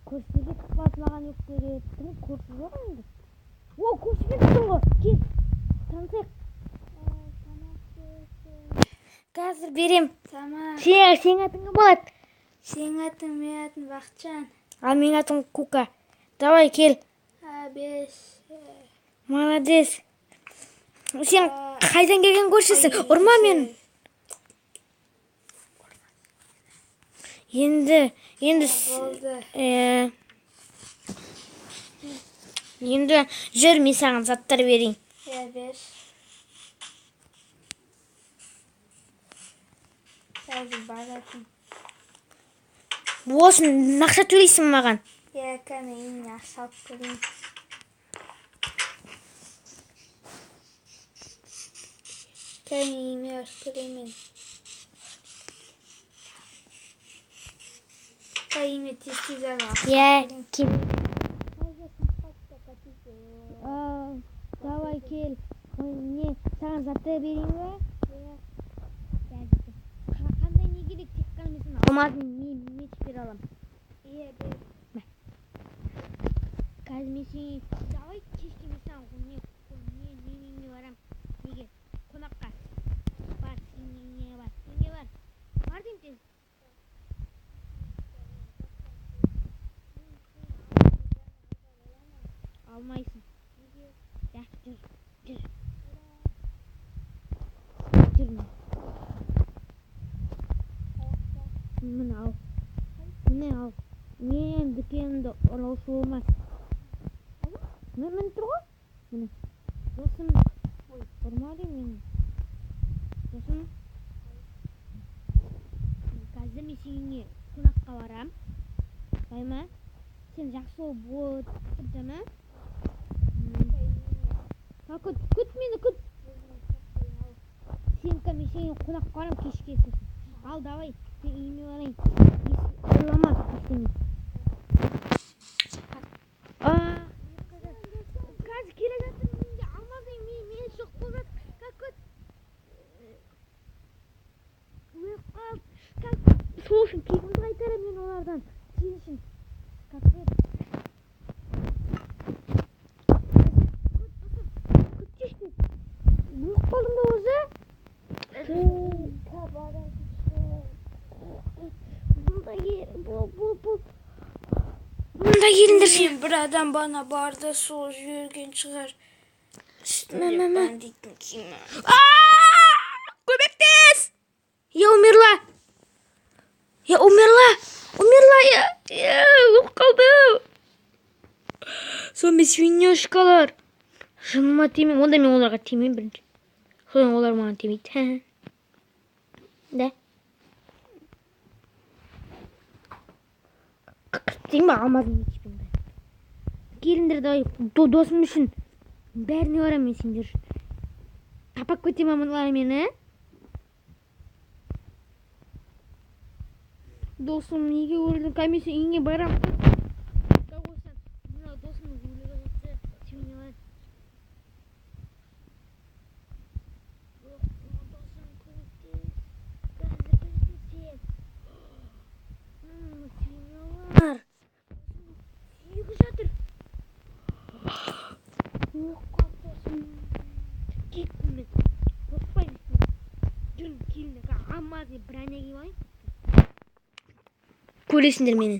Көршіге тықпатмаған yok кереттің, көрші жоқ енді. О, көршіге тұрдың ғой, кел, танысайық. Қазір берем. Тамақ. Сен атың кім болады? Сенің атың, мен атым Бақытжан. Ал менің атым Кука. Давай, кел. Бес. Молодец. Сен қайдан келген көршісің? Ұрма мен. Енді жүр, мен саған заттар берейін. Бер. Қазір баратын. Осын ақша төлейсің маған. Кәне ең ақша алып көрейін. Кәне ең алып көрейін. Кәне тез-тез алып. Кел. Давай, кел. Не, саған заттар берейін бе? Қандай не керек, тек қана мен саған алмадым, меч бере алам. Бер. Қазір мен сен, давай кешке мен саған не барам. Неге? Қонаққа. Бар, сенің не бар. Бар деймін тез. Алмайсың. Жүр. Міне ал. Мен дүкенімді ұрлаушы болмас. Мен тұр ғой? Міне. Досым. Ұрма дейм мен. Досым. Қазір мен сеніңе қонаққа барам. Байма? Сен жақсы болып тұрды ма? Күт мені, күт. Мен сенің қонаққа барам кешкесін. Ал, давай, мен үйіме барайын. Ойламас, ештеңе. Қазір келе жатыр, менде алмадың, мен жоқ болып жатыр. Как көт? Өліп қалып. Сол үшін кегімді қайтарам мен олардан. Сен үшін. Как көт? Күттешті. Өліп қалдың ба өзі? Мұнда келіндер. Мен бір адам бана барды, сол жүрген шығар. Бандиттің киімі. Көмектес! Я умерла. Өліп қалды. Сонымен свиньёшкалар. Жыныма тимеймін. Онда мен оларға тимеймін бірінші. Содан олар маған тимейді. Да. Дейм ба, алмадым ешпен бәрі. Келіндер, давай, досым үшін бәріне барам мен сендер үшін. Тапап көтем амыналар мені. Досым, неге өлдің? Комиссия үйіңе барам. Досым өлігі жатты. Свиньялар. Көресіңдер мені.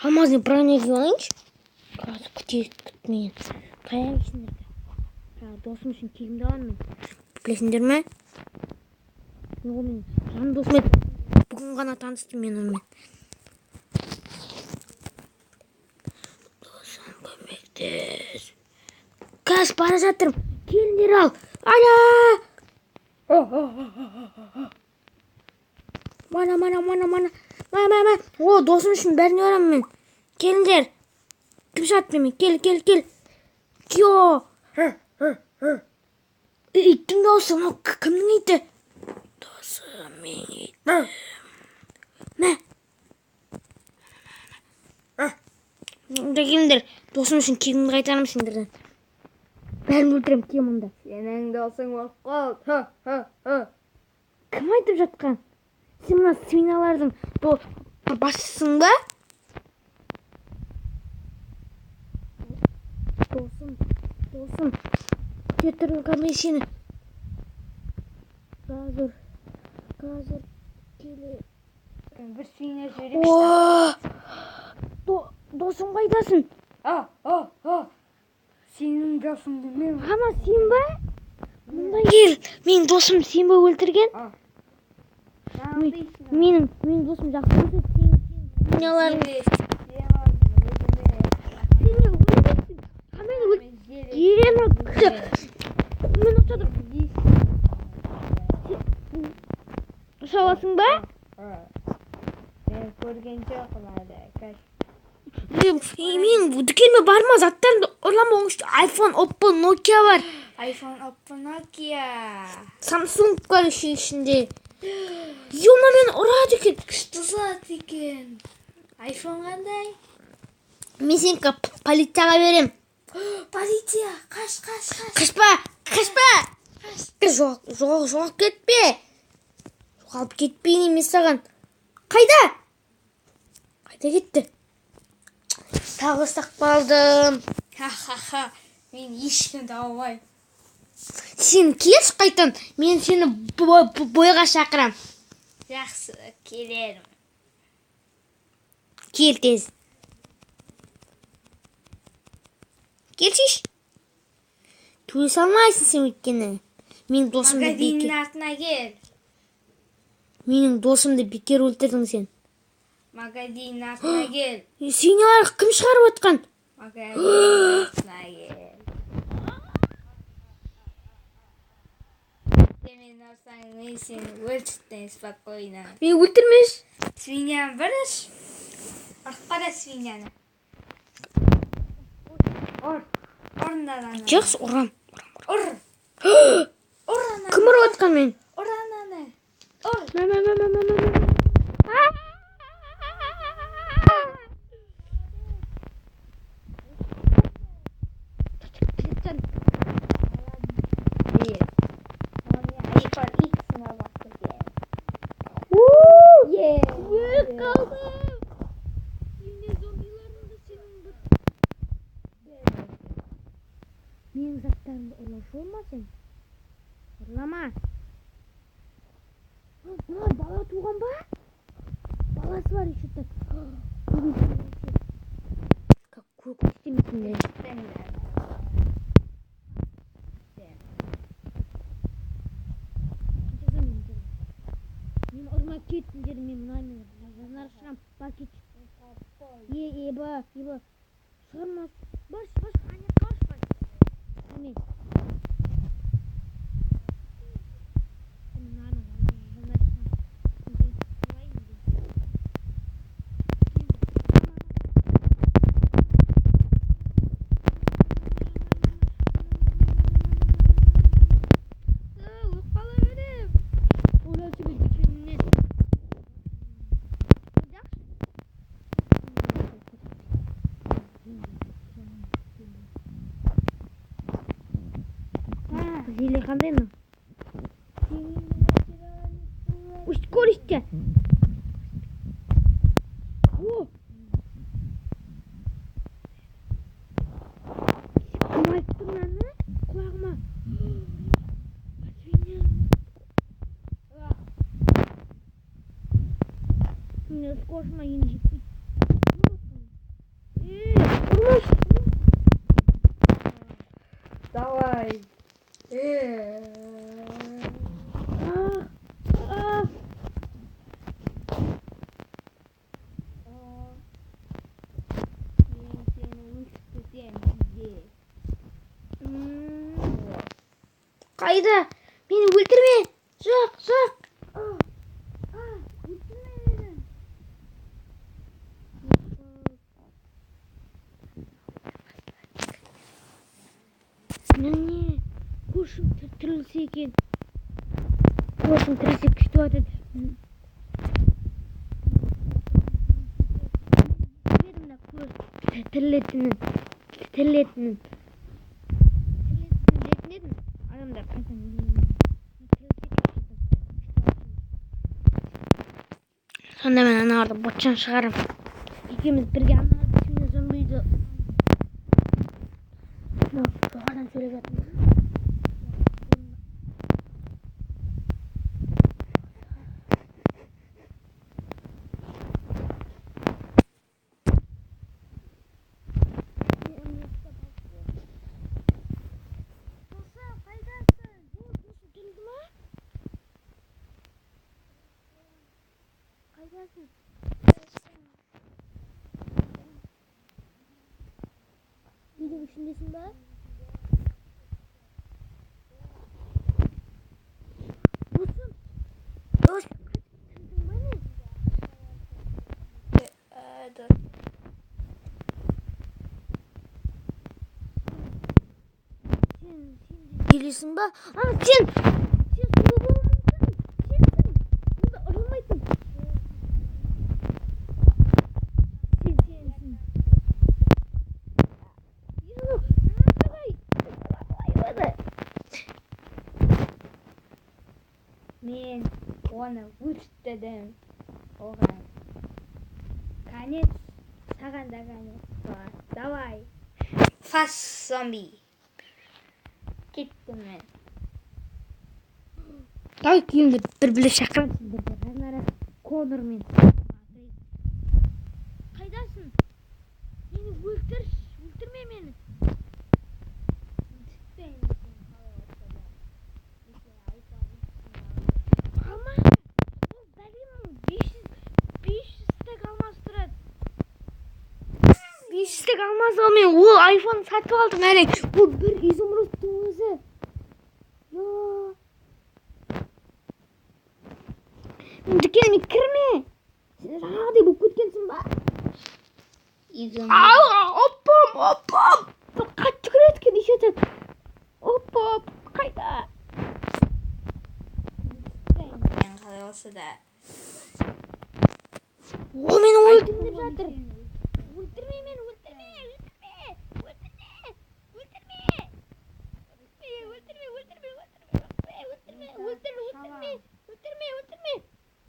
Алмазын броня киіп алайыншы. Қазір күт мені. Қаяқ ішіндерді. Досым үшін киімді аламын мен. Білесіңдер ме? Мен жан досым еді. Бүгін ғана таныстым мен онымен. Досым, көмектес. Қазір бара жатырмын. Келіндер ал. Ана! Мана. О, досым үшін бәріне барамын мен. Келіндер. Кім шатты мен? Кел. Кио. Иттің дауысы. Кімнің иті? Досым, мен итім. Мә. Келіндер. Досым үшін кегімді қайтарам сендерден. Бәрін өлтірем, кем онда. Сенің досың болып қалды. Кім айтып жатқан? Сен мына свиньялардың басшысың ба? Досым. Кетірілген мен сені. Қазір келе. Bir свинья жіберіп ішті. Досым қайдасың? Сенің досыңды мен. Ана сен ба? Мұнда кел. Менің досым сен ба өлтірген? Менің досым жақсы болса свиньяларың. Ұшаласың ба? Мен көрген жоқпын әлі. Мен дүкенге барма, заттарымды ұрлама. iPhone, Oppo, Nokia бар. iPhone, Oppo, Nokia. Samsung бар ішінде. Йома мені ұрады екен. Күшті зат екен. iPhone қандай? Мен сені полицияға берем. Полиция, қаш. Қашпа. Жоқ кетпе. Жоғалып кетпейін емес саған. Қайда кетті? Тағы сақпалдым. Ха. Мен ешкімді тауып. Сен келші қайтан. Мен сені бойға шақырам. Жақсы, келерім. Кел тез. Келшіш. Төе салмайсың сен өйткені. Менің досымды Магазиннің артына кел. Менің досымды бекер өлтірдің сен. Магазиннің артына кел. Свиньялар кім шығарып отқан? Магазиннің артына кел. Сен алсаң, мен сені өлтіртпеймін спокойно. Мені өлтірмеш. Свиньяны біріш. Қара свиньяны. Орындан. Жақсы, ұрам. Ұр ананы. Кім ұрып отқан мен? Ұр ананы. Менің заттарымды ұрлаушы болма сен. Ұрлама. Бала туған ба? Баласы бар еще-то. Көк істемесін. Мен ұрмап кеттіңдер, мен мұнаймен жанар шығам. Бар кет. Еба. Шығырмас. Баш, қане қаш. Мен. Зеле қандай ма? Скорости. Кім айтты мынаны? Құлағыма. Мен скоршыма енді жетпейді. Ұрмаш. Давай. Қайда? Мені өлтірме. Жоқ. Міне, көршім тірілсе екен. Көршім тірілсе күшті атады. Тірілетінін. Тірілетін етін адамдар қайтан Sonda ben anardım. Boçan çıkarım. İkimiz birge anlardık. Şimdi zombiydi. Yukarıdan şöyle bakayım. Video içindesin be. Dostum. Dostum. Bana. Dur. Geliyorsun be. Ama sen. Sen soğuk olmuşsun. Sensin. Burada aramaydın. Sen sensin. Yuh. Hayır. Men ona uch dedim. Oğlan. Конец. Саған да конец бар. Давай. Fast zombie. Kettim men. Давай күйімді бір шақырам сіздерді. Размара Конор мен. Қайдасың? Мені өлтірме мені. Ama o benim 500 tek almaz. 500 tek almaz almayın. O iPhone satıp aldım hele. Bu bir izomruzun özü. Yo. Dükkanıma kirme. Hadi bu kutkensin bak. İzin. Hoppam. Kaç çıkıyor ki dişe. Hop. Kayda. Men qalay olsa da. O beni öldürdü zaten. Öldürmeyin beni.